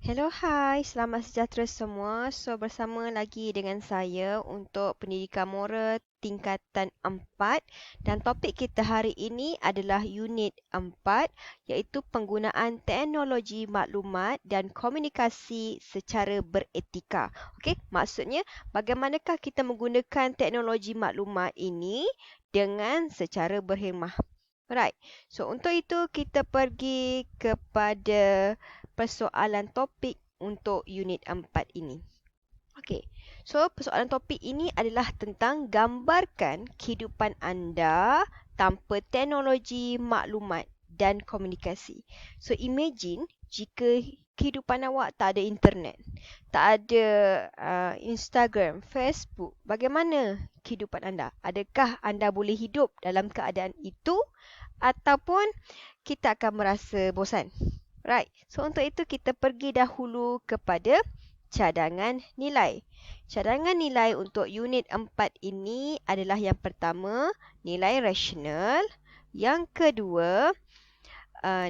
Hello, hai. Selamat sejahtera semua. Bersama lagi dengan saya untuk pendidikan moral tingkatan 4 dan topik kita hari ini adalah unit 4 iaitu penggunaan teknologi maklumat dan komunikasi secara beretika. Okey, maksudnya bagaimanakah kita menggunakan teknologi maklumat ini dengan secara berhemah. Right. So untuk itu kita pergi kepada persoalan topik untuk unit 4 ini. Okey. So persoalan topik ini adalah tentang gambarkan kehidupan anda tanpa teknologi maklumat dan komunikasi. So imagine jika kehidupan awak tak ada internet, tak ada Instagram, Facebook, bagaimana kehidupan anda? Adakah anda boleh hidup dalam keadaan itu ataupun kita akan merasa bosan? Right. So untuk itu kita pergi dahulu kepada cadangan nilai. Cadangan nilai untuk unit 4 ini adalah yang pertama, nilai rasional. Yang kedua,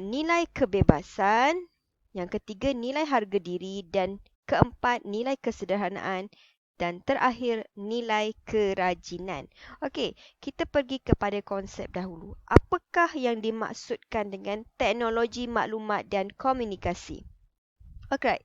nilai kebebasan. Yang ketiga, nilai harga diri. Dan keempat, nilai kesederhanaan. Dan terakhir, nilai kerajinan. Okey, kita pergi kepada konsep dahulu. Apakah yang dimaksudkan dengan teknologi maklumat dan komunikasi? Okey.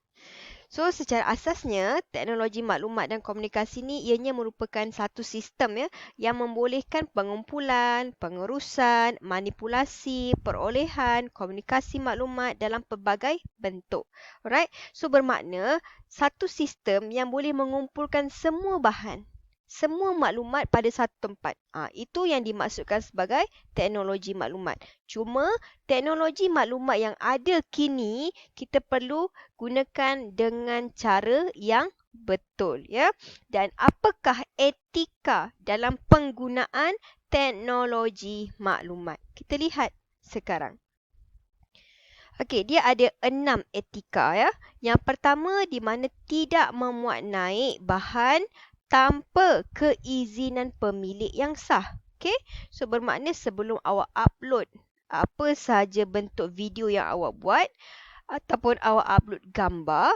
So, secara asasnya, teknologi maklumat dan komunikasi ni ianya merupakan satu sistem yang membolehkan pengumpulan, pengurusan, manipulasi, perolehan, komunikasi maklumat dalam pelbagai bentuk. Alright? So, bermakna satu sistem yang boleh mengumpulkan semua bahan, semua maklumat pada satu tempat. Itu yang dimaksudkan sebagai teknologi maklumat. Cuma teknologi maklumat yang ada kini kita perlu gunakan dengan cara yang betul, ya. Dan apakah etika dalam penggunaan teknologi maklumat? Kita lihat sekarang. Okey, dia ada 6 etika, ya. Yang pertama, di mana tidak memuat naik bahan tanpa keizinan pemilik yang sah. Okey, so bermakna sebelum awak upload apa sahaja bentuk video yang awak buat ataupun awak upload gambar,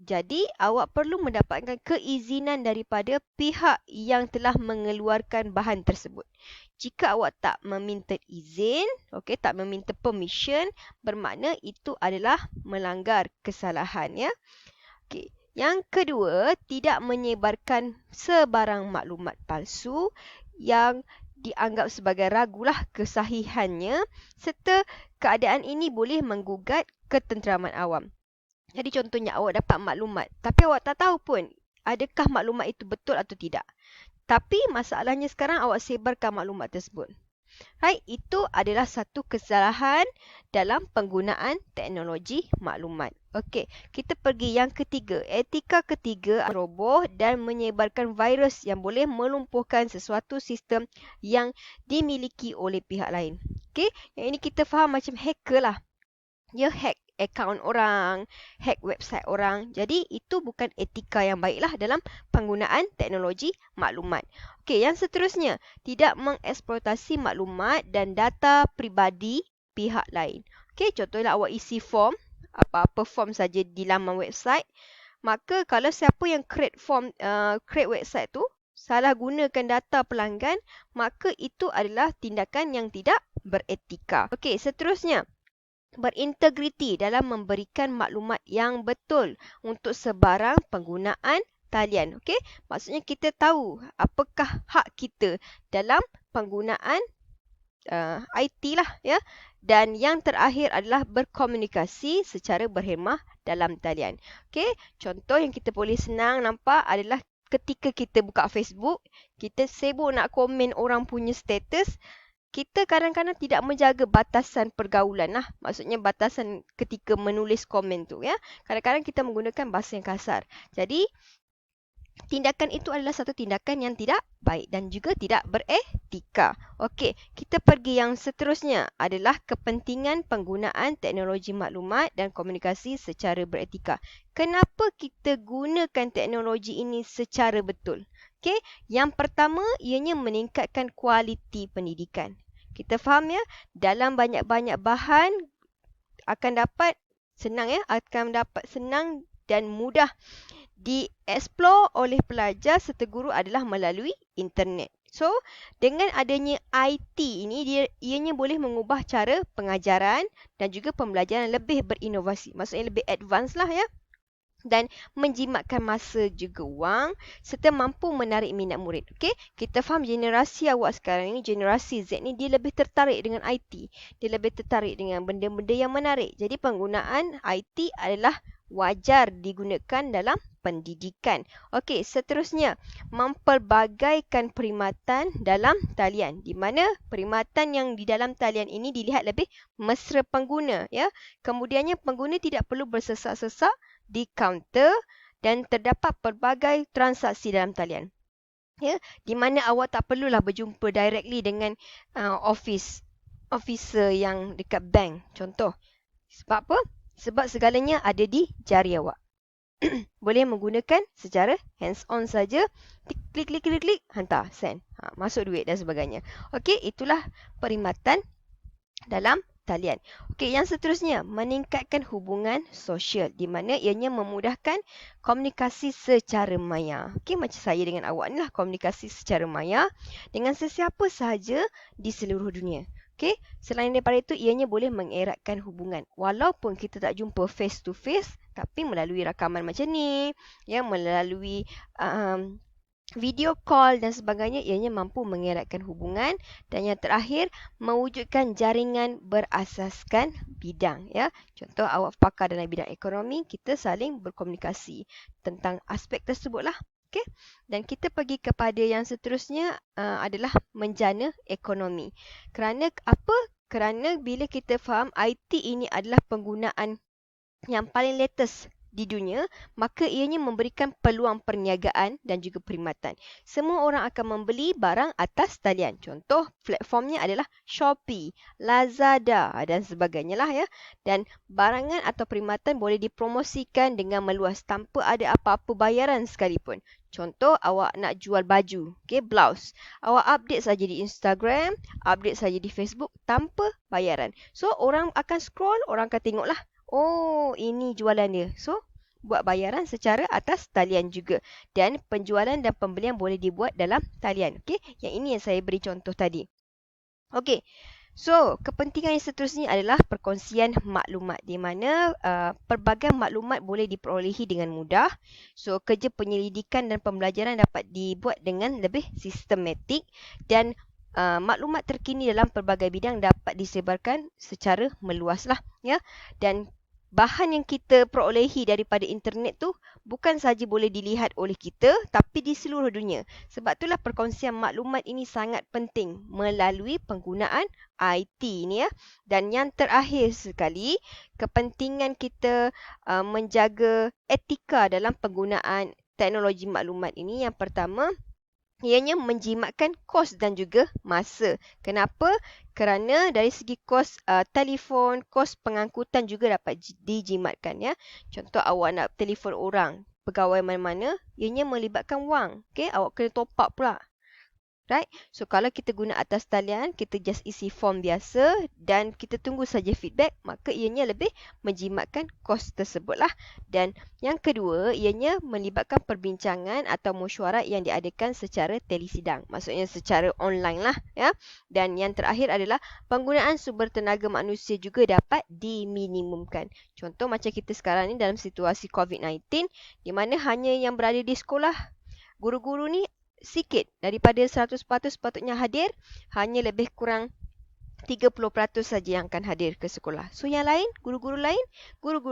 jadi awak perlu mendapatkan keizinan daripada pihak yang telah mengeluarkan bahan tersebut. Jika awak tak meminta izin, okey, tak meminta permission, bermakna itu adalah melanggar kesalahan, ya. Okey. Yang kedua, tidak menyebarkan sebarang maklumat palsu yang dianggap sebagai ragulah kesahihannya serta keadaan ini boleh menggugat ketenteraman awam. Jadi contohnya awak dapat maklumat tapi awak tak tahu pun adakah maklumat itu betul atau tidak. Tapi masalahnya sekarang awak sebarkan maklumat tersebut. Right, itu adalah satu kesalahan dalam penggunaan teknologi maklumat. Okey, kita pergi yang ketiga. Etika ketiga, roboh dan menyebarkan virus yang boleh melumpuhkan sesuatu sistem yang dimiliki oleh pihak lain. Okey, yang ini kita faham macam hacker lah. Dia hack akaun orang, hack website orang. Jadi itu bukan etika yang baiklah dalam penggunaan teknologi maklumat. Okey, yang seterusnya, tidak mengeksploitasi maklumat dan data peribadi pihak lain. Okey, contohnya awak isi form, apa-apa form saja di laman website, maka kalau siapa yang create website tu salah gunakan data pelanggan, maka itu adalah tindakan yang tidak beretika. Okey, seterusnya, berintegriti dalam memberikan maklumat yang betul untuk sebarang penggunaan talian. Okey, maksudnya kita tahu apakah hak kita dalam penggunaan IT lah, ya. Dan yang terakhir adalah berkomunikasi secara berhemah dalam talian. Okey, contoh yang kita boleh senang nampak adalah ketika kita buka Facebook, kita sibuk nak komen orang punya status, kita kadang-kadang tidak menjaga batasan pergaulan lah. Maksudnya batasan ketika menulis komen tu, ya. Kadang-kadang kita menggunakan bahasa yang kasar. Jadi, tindakan itu adalah satu tindakan yang tidak baik dan juga tidak beretika. Okey, kita pergi yang seterusnya adalah kepentingan penggunaan teknologi maklumat dan komunikasi secara beretika. Kenapa kita gunakan teknologi ini secara betul? Okey, yang pertama ianya meningkatkan kualiti pendidikan. Kita faham, ya, dalam banyak-banyak bahan akan dapat Senang ya, akan dapat senang dan mudah dieksplor oleh pelajar serta guru adalah melalui internet. So, dengan adanya IT ini, ianya boleh mengubah cara pengajaran dan juga pembelajaran lebih berinovasi. Maksudnya lebih advance lah ya. Dan menjimatkan masa juga wang serta mampu menarik minat murid. Okey, kita faham generasi awak sekarang ini, generasi Z ni dia lebih tertarik dengan IT. Dia lebih tertarik dengan benda-benda yang menarik. Jadi penggunaan IT adalah wajar digunakan dalam pendidikan. Okey, seterusnya mempelbagaikan perkhidmatan dalam talian, di mana perkhidmatan yang di dalam talian ini dilihat lebih mesra pengguna ya. Kemudiannya pengguna tidak perlu bersesak-sesak di kaunter dan terdapat pelbagai transaksi dalam talian. Ya, di mana awak tak perlulah berjumpa directly dengan officer yang dekat bank. Contoh. Sebab apa? Sebab segalanya ada di jari awak. Boleh menggunakan secara hands-on saja. Klik, klik, klik, klik, hantar, send. Masuk duit dan sebagainya. Okey, itulah perkhidmatan dalam talian. Okey, yang seterusnya, meningkatkan hubungan sosial di mana ianya memudahkan komunikasi secara maya. Okey, macam saya dengan awak ni lah, komunikasi secara maya dengan sesiapa sahaja di seluruh dunia. Okey, selain daripada itu, ianya boleh mengeratkan hubungan. Walaupun kita tak jumpa face to face, tapi melalui rakaman macam ni, ya, melalui video call dan sebagainya, ianya mampu mengeratkan hubungan. Dan yang terakhir, mewujudkan jaringan berasaskan bidang. Ya. Contoh, awak pakar dalam bidang ekonomi, kita saling berkomunikasi tentang aspek tersebutlah. Okay? Dan kita pergi kepada yang seterusnya adalah menjana ekonomi. Kerana apa? Kerana bila kita faham IT ini adalah penggunaan yang paling latest di dunia, maka ianya memberikan peluang perniagaan dan juga perkhidmatan. Semua orang akan membeli barang atas talian. Contoh, platformnya adalah Shopee, Lazada dan sebagainya lah ya. Dan barangan atau perkhidmatan boleh dipromosikan dengan meluas tanpa ada apa-apa bayaran sekalipun. Contoh, awak nak jual baju, okay, blouse. Awak update saja di Instagram, update saja di Facebook tanpa bayaran. So, orang akan scroll, orang akan tengoklah. Oh, ini jualan dia. So, buat bayaran secara atas talian juga. Dan penjualan dan pembelian boleh dibuat dalam talian. Okey, yang ini yang saya beri contoh tadi. Okey. So, kepentingan yang seterusnya adalah perkongsian maklumat di mana pelbagai maklumat boleh diperolehi dengan mudah. So, kerja penyelidikan dan pembelajaran dapat dibuat dengan lebih sistematik dan maklumat terkini dalam pelbagai bidang dapat disebarkan secara meluas lah ya. Dan bahan yang kita perolehi daripada internet tu bukan saja boleh dilihat oleh kita tapi di seluruh dunia. Sebab itulah perkongsian maklumat ini sangat penting melalui penggunaan IT ni ya. Dan yang terakhir sekali, kepentingan kita menjaga etika dalam penggunaan teknologi maklumat ini. Yang pertama, ianya menjimatkan kos dan juga masa. Kenapa? Kerana dari segi kos telefon, kos pengangkutan juga dapat dijimatkan ya. Contoh, awak nak telefon orang, pegawai mana-mana, ianya melibatkan wang. Okay? Awak kena top up pula. Right? So, kalau kita guna atas talian, kita just isi form biasa dan kita tunggu saja feedback, maka ianya lebih menjimatkan kos tersebutlah. Dan yang kedua, ianya melibatkan perbincangan atau mesyuarat yang diadakan secara telesidang. Maksudnya secara online lah. Ya. Dan yang terakhir adalah penggunaan sumber tenaga manusia juga dapat diminimumkan. Contoh macam kita sekarang ni dalam situasi COVID-19, di mana hanya yang berada di sekolah, guru-guru ni sikit daripada 100% sepatutnya hadir, hanya lebih kurang 30% saja yang akan hadir ke sekolah. So yang lain, guru-guru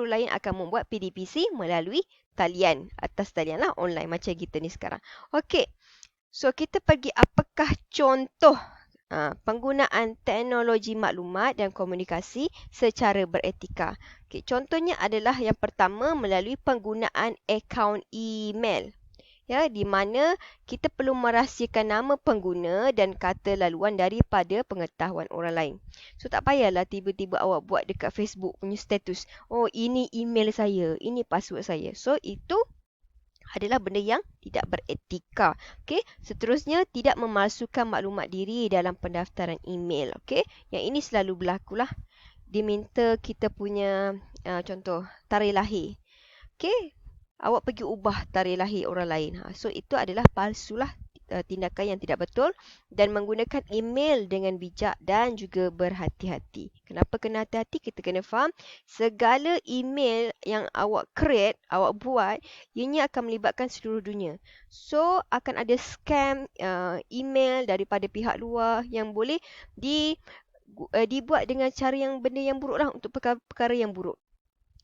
lain akan membuat PDPC melalui talian, atas talian lah, online macam kita ni sekarang. Okey. So kita pergi apakah contoh penggunaan teknologi maklumat dan komunikasi secara beretika. Okay, contohnya adalah yang pertama melalui penggunaan akaun email. Ya, di mana kita perlu merahsiakan nama pengguna dan kata laluan daripada pengetahuan orang lain. So, tak payahlah tiba-tiba awak buat dekat Facebook punya status. Oh, ini email saya, ini password saya. So, itu adalah benda yang tidak beretika. Okey, seterusnya tidak memalsukan maklumat diri dalam pendaftaran email. Okey, yang ini selalu berlaku lah. Diminta kita punya Contoh, tarikh lahir. Okey, awak pergi ubah tarikh lahir orang lain. So, itu adalah palsulah, tindakan yang tidak betul dan menggunakan email dengan bijak dan juga berhati-hati. Kenapa kena hati-hati? Kita kena faham segala email yang awak create, awak buat, ianya akan melibatkan seluruh dunia. So, akan ada scam email daripada pihak luar yang boleh dibuat dengan cara yang benda yang buruk lah untuk perkara-perkara yang buruk.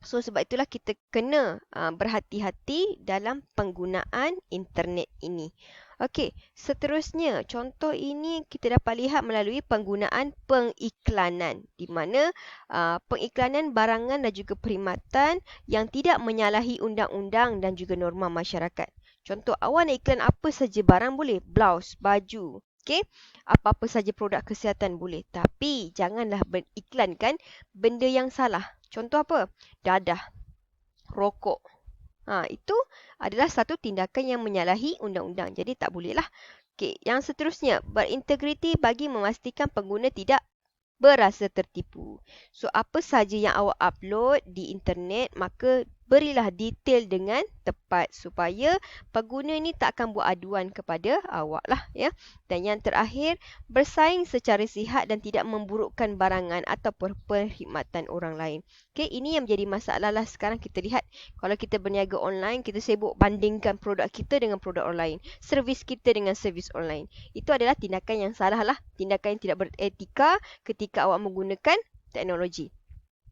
So sebab itulah kita kena berhati-hati dalam penggunaan internet ini. Okey, seterusnya contoh ini kita dapat lihat melalui penggunaan pengiklanan di mana pengiklanan barangan dan juga perkhidmatan yang tidak menyalahi undang-undang dan juga norma masyarakat. Contoh, awak nak iklan apa saja barang boleh, blouse, baju, okey, apa-apa saja produk kesihatan boleh. Tapi janganlah beriklankan benda yang salah. Contoh apa? Dadah, rokok. Itu adalah satu tindakan yang menyalahi undang-undang. Jadi tak bolehlah. Okey, yang seterusnya, berintegriti bagi memastikan pengguna tidak berasa tertipu. So, apa saja yang awak upload di internet, maka berilah detail dengan tepat supaya pengguna ni tak akan buat aduan kepada awak lah, ya. Dan yang terakhir, bersaing secara sihat dan tidak memburukkan barangan atau perkhidmatan orang lain. Okey, ini yang menjadi masalah lah sekarang kita lihat. Kalau kita berniaga online, kita sibuk bandingkan produk kita dengan produk online, servis kita dengan servis online. Itu adalah tindakan yang salah lah, tindakan yang tidak beretika ketika awak menggunakan teknologi.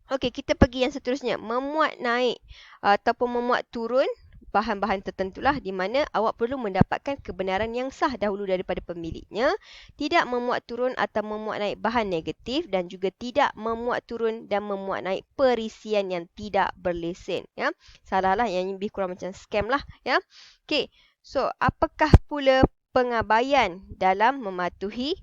Okey, kita pergi yang seterusnya. Memuat naik ataupun memuat turun bahan-bahan tertentulah di mana awak perlu mendapatkan kebenaran yang sah dahulu daripada pemiliknya. Tidak memuat turun atau memuat naik bahan negatif dan juga tidak memuat turun dan memuat naik perisian yang tidak berlesen. Ya, salahlah, yang lebih kurang macam scam lah. Ya, okey. So, apakah pula pengabaian dalam mematuhi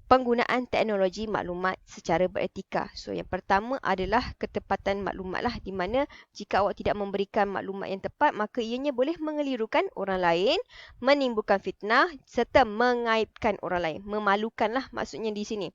penggunaan teknologi maklumat secara beretika? So, yang pertama adalah ketepatan maklumat lah, di mana jika awak tidak memberikan maklumat yang tepat, maka ianya boleh mengelirukan orang lain, menimbulkan fitnah serta mengaibkan orang lain. Memalukan lah maksudnya di sini.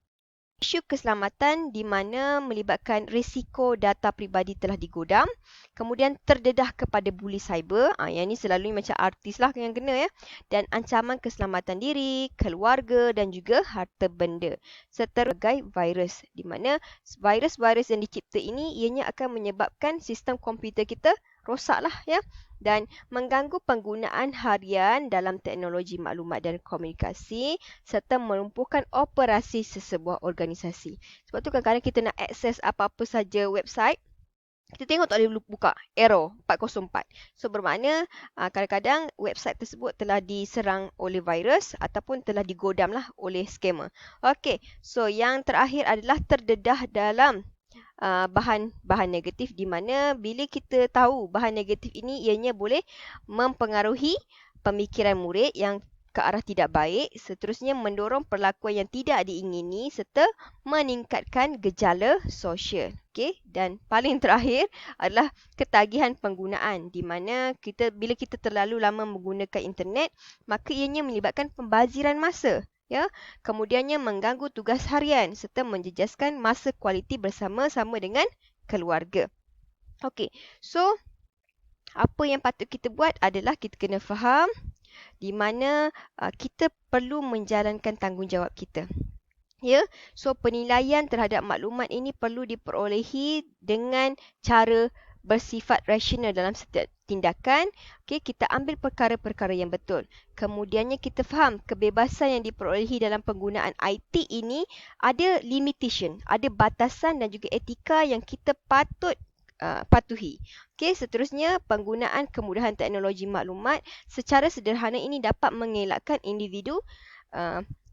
Isu keselamatan di mana melibatkan risiko data peribadi telah digodam, kemudian terdedah kepada buli cyber, yang ini selalu macam artis lah yang kena, ya, dan ancaman keselamatan diri, keluarga dan juga harta benda, serta sebagai virus, di mana virus-virus yang dicipta ini ianya akan menyebabkan sistem komputer kita rosak lah, ya, dan mengganggu penggunaan harian dalam teknologi maklumat dan komunikasi serta melumpuhkan operasi sesebuah organisasi. Sebab tu kadang-kadang kita nak akses apa-apa saja website, kita tengok tak boleh buka, error 404. So bermakna kadang-kadang website tersebut telah diserang oleh virus ataupun telah digodam lah oleh scammer. Okey, so yang terakhir adalah terdedah dalam bahan-bahan negatif, di mana bila kita tahu bahan negatif ini ianya boleh mempengaruhi pemikiran murid yang ke arah tidak baik, seterusnya mendorong perlakuan yang tidak diingini serta meningkatkan gejala sosial. Okey, dan paling terakhir adalah ketagihan penggunaan, di mana bila kita terlalu lama menggunakan internet, maka ianya melibatkan pembaziran masa. Ya, kemudiannya mengganggu tugas harian serta menjejaskan masa kualiti bersama-sama dengan keluarga. Okey, so apa yang patut kita buat adalah kita kena faham di mana kita perlu menjalankan tanggungjawab kita. Ya, so penilaian terhadap maklumat ini perlu diperolehi dengan cara bersifat rasional dalam setiap tindakan. Okey, kita ambil perkara-perkara yang betul. Kemudiannya kita faham kebebasan yang diperolehi dalam penggunaan IT ini ada limitation, ada batasan dan juga etika yang kita patut patuhi. Okey, seterusnya penggunaan kemudahan teknologi maklumat secara sederhana ini dapat mengelakkan individu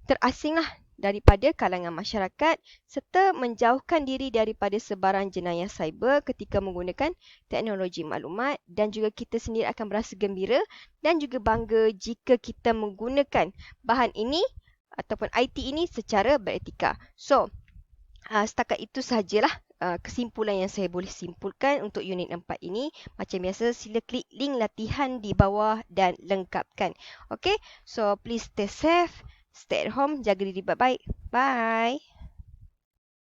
terasinglah daripada kalangan masyarakat serta menjauhkan diri daripada sebaran jenayah cyber ketika menggunakan teknologi maklumat, dan juga kita sendiri akan berasa gembira dan juga bangga jika kita menggunakan bahan ini ataupun IT ini secara beretika. So, setakat itu sahajalah kesimpulan yang saya boleh simpulkan untuk unit 4 ini. Macam biasa, sila klik link latihan di bawah dan lengkapkan. Okay, so please stay safe, stay at home, jaga diri baik-baik. Bye.